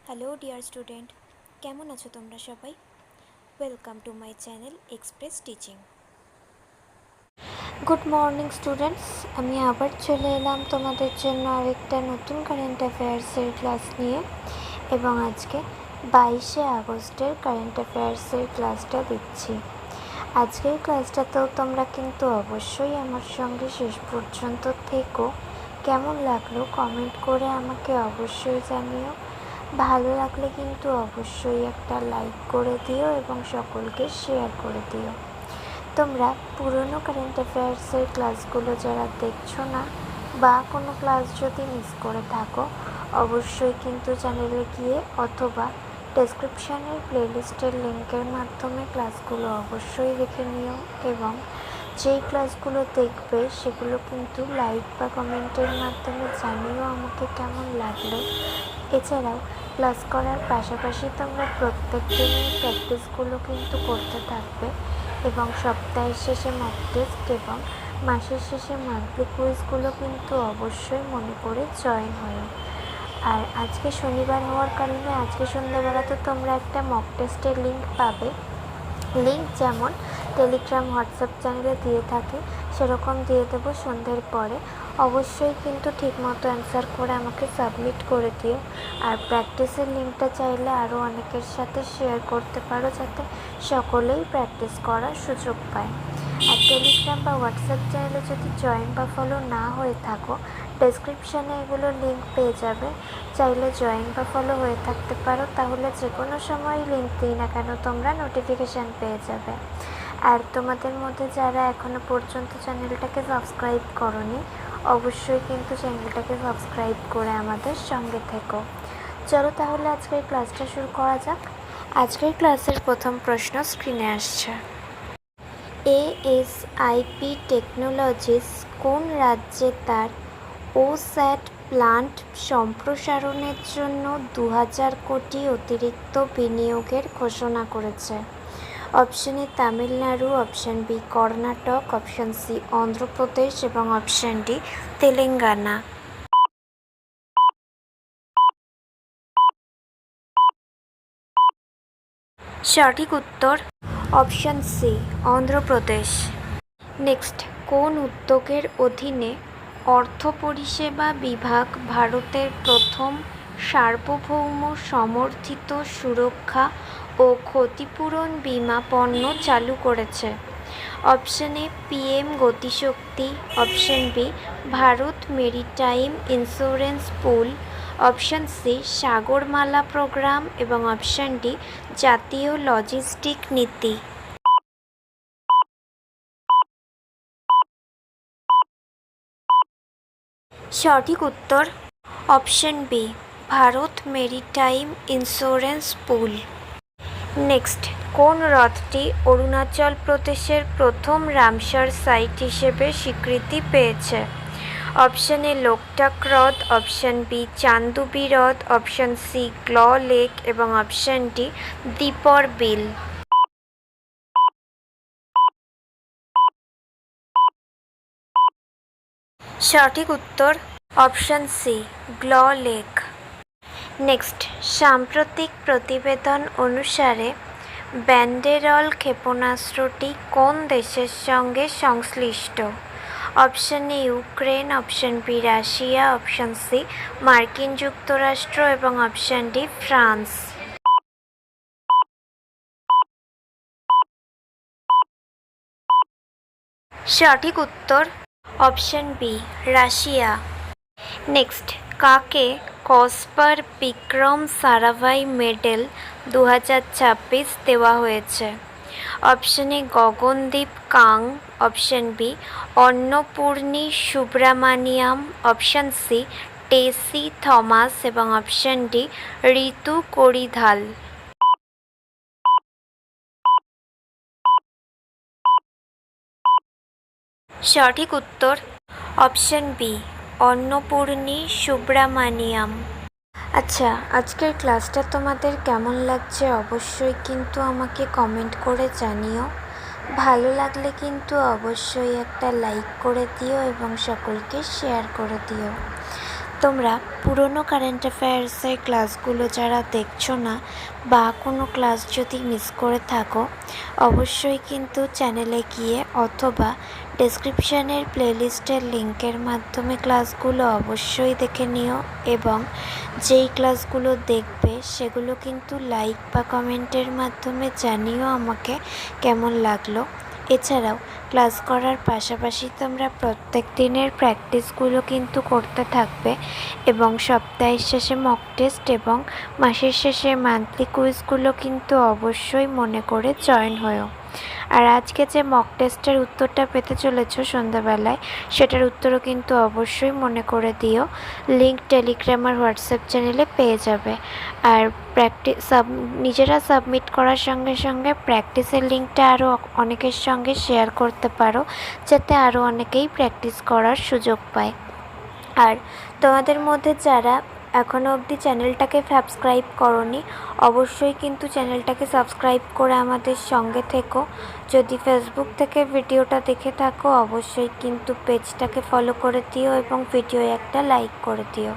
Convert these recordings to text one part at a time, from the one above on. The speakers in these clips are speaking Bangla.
হ্যালো ডিয়ার স্টুডেন্ট, কেমন আছো তোমরা সবাই? Welcome to my channel express teaching. Good morning students, আমি আবার চলে এলাম তোমাদের জন্য আরেকটা নতুন কারেন্ট অ্যাফেয়ার্সের ক্লাস নিয়ে। এবং আজকে 22শে আগস্টের কারেন্ট অ্যাফেয়ার্সের ক্লাসটা দিচ্ছি। আজকের ক্লাসটাতেও তোমরা কিন্তু অবশ্যই আমার সঙ্গে শেষ পর্যন্ত থেকো। কেমন লাগলো কমেন্ট করে আমাকে অবশ্যই জানিও। ভালো লাগলে কিন্তু অবশ্যই একটা লাইক করে দিও এবং সকলকে শেয়ার করে দিও। তোমরা পুরনো কারেন্ট অ্যাফেয়ার্সের ক্লাসগুলো যারা দেখছো না বা কোনো ক্লাস যদি মিস করে থাকো, অবশ্যই কিন্তু চ্যানেলে গিয়ে অথবা ডেসক্রিপশানের প্লেলিস্টের লিঙ্কের মাধ্যমে ক্লাসগুলো অবশ্যই দেখে নিও। এবং যেই ক্লাসগুলো দেখবে সেগুলো কিন্তু লাইক বা কমেন্টের মাধ্যমে জানিও আমাকে কেমন লাগলো। এছাড়াও ক্লাস করার পাশাপাশি তোমরা প্রত্যেক দিনের প্র্যাকটিসগুলো কিন্তু করতে থাকবে এবং সপ্তাহের শেষে মক টেস্ট এবং মাসের শেষে মান্থলি কুইজগুলো কিন্তু অবশ্যই মনে করে জয়েন হও। আর আজকে শনিবার হওয়ার কারণে আজকে সন্ধ্যাবেলাতে তোমরা একটা মক টেস্টের লিঙ্ক পাবে। লিঙ্ক যেমন টেলিগ্রাম হোয়াটসঅ্যাপ চ্যানেলে দিয়ে থাকে সেরকম দিয়ে দেবো সন্ধ্যের পরে। অবশ্যই কিন্তু ঠিকমতো অ্যান্সার করে আমাকে সাবমিট করে দিও। আর প্র্যাকটিসের লিঙ্কটা চাইলে আরও অনেকের সাথে শেয়ার করতে পারো যাতে সকলেই প্র্যাকটিস করার সুযোগ পায়। আর টেলিগ্রাম বা হোয়াটসঅ্যাপ চ্যানেলে যদি জয়েন বা ফলো না হয়ে থাকো, ডেসক্রিপশানে এগুলো লিঙ্ক পেয়ে যাবে। চাইলে জয়েন বা ফলো হয়ে থাকতে পারো, তাহলে যে কোনো সময় লিঙ্ক দিই না কেন তোমরা নোটিফিকেশান পেয়ে যাবে। আর তোমাদের মধ্যে যারা এখনও পর্যন্ত চ্যানেলটাকে সাবস্ক্রাইব করোনি, অবশ্যই কিন্তু চ্যানেলটাকে সাবস্ক্রাইব করে আমাদের সঙ্গে থেকো। চলো তাহলে আজকের ক্লাসটা শুরু করা যাক। আজকের ক্লাসের প্রথম প্রশ্ন স্ক্রিনে আসছে। এএসআইপি টেকনোলজিস কোন রাজ্যে তার ওস্যাট প্লান্ট সম্প্রসারণের জন্য 2000 কোটি অতিরিক্ত বিনিয়োগের ঘোষণা করেছে? Option A Tamil Nadu, option B Karnataka, option C Andhra Pradesh এবং অপশন ডি তেলেঙ্গানা। সঠিক উত্তর অপশন সি অন্ধ্রপ্রদেশ। নেক্সট, কোন উদ্যোগের অধীনে অর্থ পরিষেবা বিভাগ ভারতের প্রথম সার্বভৌম সমর্থিত সুরক্ষা ও ক্ষতিপূরণ বীমা পণ্য চালু করেছে? Option A PM Gatishakti, option B Bharat maritime insurance pool, option C Sagarmala programme এবং অপশন ডি জাতীয় লজিস্টিক নীতি। সঠিক উত্তর option B Bharat maritime insurance pool. Next, কোন হ্রদটি অরুণাচল প্রদেশের প্রথম রামসার সাইট হিসেবে স্বীকৃতি পেয়েছে? অপশন এ লোকটাক হ্রদ, অপশন বি চান্দুবি হ্রদ, অপশন সি গ্ল লেক এবং অপশন ডি দীপর বিল। সঠিক উত্তর অপশন সি গ্ল লেক। নেক্সট, সাম্প্রতিক প্রতিবেদন অনুসারে ব্যান্ডেরল ক্ষেপণাস্ত্রটি কোন দেশের সঙ্গে সংশ্লিষ্ট? Option A Ukraine, option B Russia, option C মার্কিন যুক্তরাষ্ট্র এবং অপশন ডি ফ্রান্স। সঠিক উত্তর অপশন বি রাশিয়া। নেক্সট, কাকে কসপার বিক্রম সারাভাই মেডেল 2026 দেওয়া হয়েছে? Option A Gagandeep Kang, option B Annapurni Subramaniam, option C Tessy Thomas এবং অপশন ডি ঋতু করিধাল। সঠিক উত্তর অপশন বি অন্নপূর্ণী সুব্রামানিয়াম। আচ্ছা, আজকের ক্লাসটা তোমাদের কেমন লাগছে অবশ্যই কিন্তু আমাকে কমেন্ট করে জানিও। ভালো লাগলে কিন্তু অবশ্যই একটা লাইক করে দিও এবং সকলকে শেয়ার করে দিও। তোমরা পুরনো কারেন্ট অ্যাফেয়ার্সের ক্লাসগুলো যারা দেখছো না বা কোনো ক্লাস যদি মিস করে থাকো, অবশ্যই কিন্তু চ্যানেলে গিয়ে অথবা ডেসক্রিপশানের প্লেলিস্টের লিঙ্কের মাধ্যমে ক্লাসগুলো অবশ্যই দেখে নিও এবং যেই ক্লাসগুলো দেখবে সেগুলো কিন্তু লাইক বা কমেন্টের মাধ্যমে জানিও আমাকে কেমন লাগলো। এছাড়াও ক্লাস করার পাশাপাশি তোমরা প্রত্যেক দিনের প্র্যাকটিসগুলো কিন্তু করতে থাকবে এবং সপ্তাহের শেষে মক টেস্ট এবং মাসের শেষে মান্থলি কুইজগুলো কিন্তু অবশ্যই মনে করে জয়েন হও। আর আজকে যে মক টেস্টের উত্তরটা পেতে চলেছো সন্ধ্যাবেলায়, সেটার উত্তরও কিন্তু অবশ্যই মনে করে দিও। লিঙ্ক টেলিগ্রাম আর হোয়াটসঅ্যাপ চ্যানেলে পেয়ে যাবে। আর নিজেরা সাবমিট করার সঙ্গে সঙ্গে প্র্যাকটিসের লিঙ্কটা আরও অনেকের সঙ্গে শেয়ার করতে পারো, যাতে আরও অনেকেই প্র্যাকটিস করার সুযোগ পায়। আর তোমাদের মধ্যে যারা এখনও অবধি চ্যানেলটাকে সাবস্ক্রাইব করোনি, অবশ্যই কিন্তু চ্যানেলটাকে সাবস্ক্রাইব করে আমাদের সঙ্গে থেকো। যদি ফেসবুক থেকে ভিডিওটা দেখে থাকো, অবশ্যই কিন্তু পেজটাকে ফলো করে দিও এবং ভিডিও একটা লাইক করে দিও।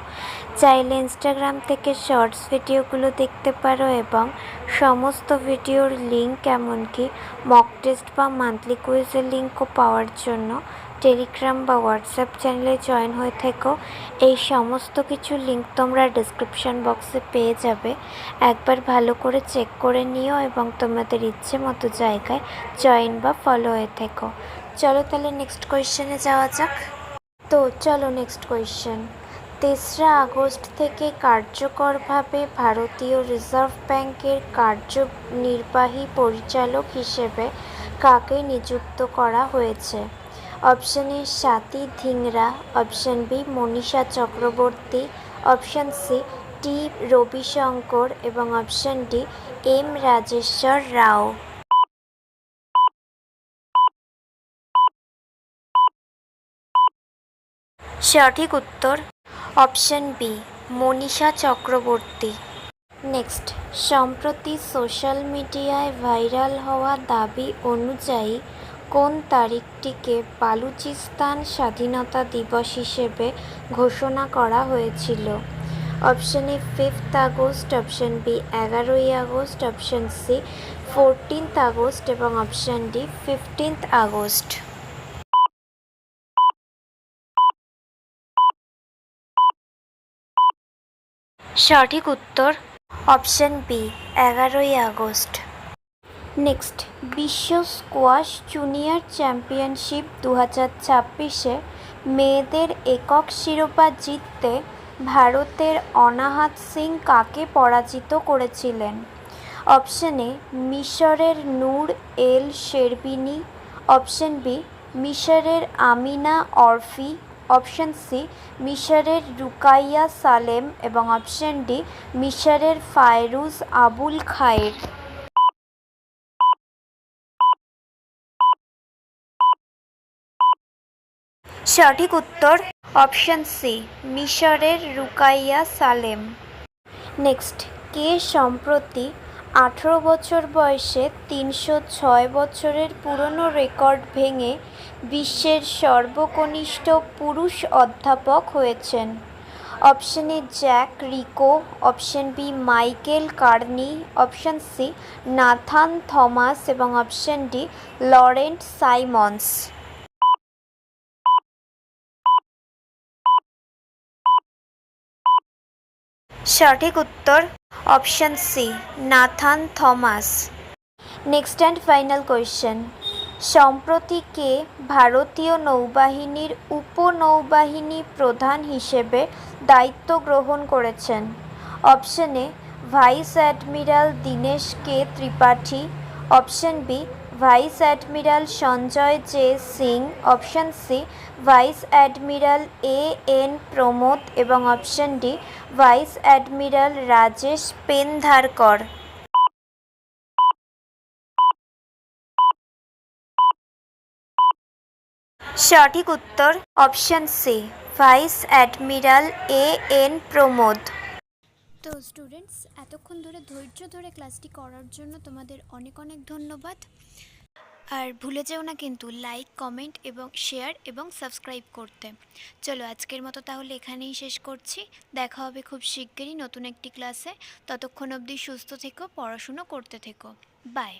চাইলে ইনস্টাগ্রাম থেকে শর্টস ভিডিওগুলো দেখতে পারো এবং সমস্ত ভিডিওর লিঙ্ক, এমনকি মক টেস্ট বা মান্থলি কুইজের লিঙ্কও পাওয়ার জন্য টেলিগ্রাম বা হোয়াটসঅ্যাপ চ্যানেলে জয়েন হয়ে থেকো। এই সমস্ত কিছু লিঙ্ক তোমরা ডেসক্রিপশান বক্সে পেয়ে যাবে। একবার ভালো করে চেক করে নিও এবং তোমাদের ইচ্ছে মতো জায়গায় জয়েন বা ফলো হয়ে থেকো। চলো তাহলে নেক্সট কোয়েশ্চেনে যাওয়া যাক। তো চলো নেক্সট কোয়েশ্চেন। 3রা আগস্ট থেকে কার্যকরভাবে ভারতীয় রিজার্ভ ব্যাঙ্কের কার্যনির্বাহী পরিচালক হিসেবে কাকে নিযুক্ত করা হয়েছে? Option A Swati Dhingra, option B Manisha Chakraborty, option C T Ravishankar এবং option D M Rajeshwar Rao. সঠিক উত্তর option B Manisha Chakraborty. Next, সম্প্রতি সোশ্যাল মিডিয়ায় ভাইরাল হওয়া দাবি অনুযায়ী কোন তারিখটিকে বালুচিস্তান স্বাধীনতা দিবস হিসেবে ঘোষণা করা হয়েছিল? Option A 5 August, option B 11ই আগস্ট, অপশান সি 14 আগস্ট এবং অপশান ডি 15 আগস্ট। সঠিক উত্তর অপশান বি 11ই আগস্ট। নেক্সট, বিশ্ব স্কোয়াশ জুনিয়র চ্যাম্পিয়নশিপ 2026-এ মেয়েদের একক শিরোপা জিততে ভারতের অনাহাত সিং কাকে পরাজিত করেছিলেন? অপশান এ মিশরের নূর এল শেরবিনি, অপশান বি মিশরের আমিনা অরফি, অপশান সি মিশরের রুকাইয়া সালেম এবং অপশান ডি মিশরের ফায়রুজ আবুল খায়ের। সঠিক উত্তর অপশান সি মিশরের রুকাইয়া সালেম। নেক্সট, কে সম্প্রতি 18 বছর বয়সে 306 বছরের পুরনো রেকর্ড ভেঙে বিশ্বের সর্বকনিষ্ঠ পুরুষ অধ্যাপক হয়েছেন? Option A Jack Rico, option B Michael Carney, option C Nathan Thomas এবং অপশান ডি লরেন্ট সাইমন্স। সঠিক উত্তর option C Nathan Thomas. Next and final question, সম্প্রতি কে ভারতীয় নৌবাহিনীর উপনৌবাহিনী প্রধান হিসেবে দায়িত্ব গ্রহণ করেছেন? Option A vice admiral Dinesh K Tripathi, option B vice admiral Sanjay J Singh, option C vice admiral A N Pramod এবং option D vice admiral Rajesh Pendharkar. সঠিক উত্তর option C vice admiral A N Pramod. তো স্টুডেন্টস, এতক্ষণ ধরে ধৈর্য ধরে ক্লাসটি করার জন্য তোমাদের অনেক অনেক ধন্যবাদ। আর ভুলে যেও না কিন্তু লাইক, কমেন্ট এবং শেয়ার এবং সাবস্ক্রাইব করতে। চলো আজকের মতো তাহলে এখানেই শেষ করছি। দেখা হবে খুব শিগগিরই নতুন একটি ক্লাসে। ততক্ষণ অবধি সুস্থ থেকো, পড়াশুনো করতে থেকো। বাই।